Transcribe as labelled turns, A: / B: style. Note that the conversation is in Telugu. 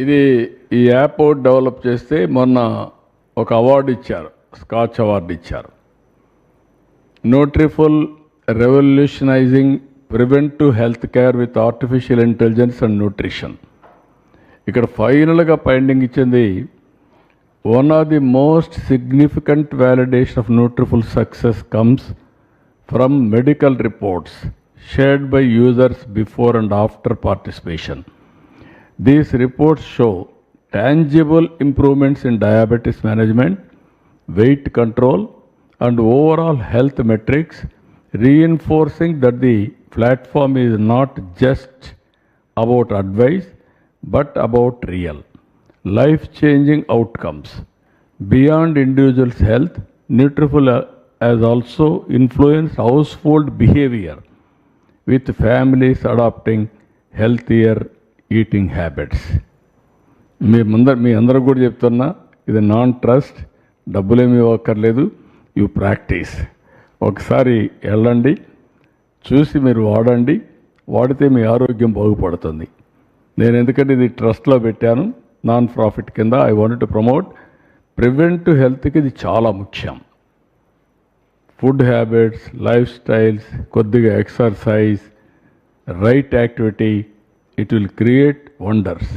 A: ఇది ఈ యాప్ ఒకటి డెవలప్ చేస్తే మొన్న ఒక అవార్డు ఇచ్చారు, స్కాచ్ అవార్డు ఇచ్చారు. Nutriful revolutionising preventive health care with artificial intelligence and nutrition. ఇక్కడ ఫైనల్గా ఫైండింగ్ ఇచ్చింది, one of the most significant validation of Nutriful success comes from medical reports shared by users before and after participation. These reports show tangible improvements in diabetes management, weight control, and overall health metrics, reinforcing that the platform is not just about advice but about real life-changing outcomes. Beyond individuals' health, Nutriful has also influenced household behavior, with families adopting healthier eating habits. మీ అందరూ కూడా చెప్తున్నా, ఇది నాన్ ట్రస్ట్, డబ్బులేమి ఇవ్వక్కర్లేదు, యూ ప్రాక్టీస్. ఒకసారి వెళ్ళండి, చూసి మీరు వాడండి, వాడితే మీ ఆరోగ్యం బాగుపడుతుంది. నేను ఎందుకంటే ఇది ట్రస్ట్లో పెట్టాను, నాన్ ప్రాఫిట్ కింద. I want to promote preventive హెల్త్కి ఇది చాలా ముఖ్యం. ఫుడ్ హ్యాబిట్స్, లైఫ్ స్టైల్స్, కొద్దిగా exercise, right activity, it will create wonders.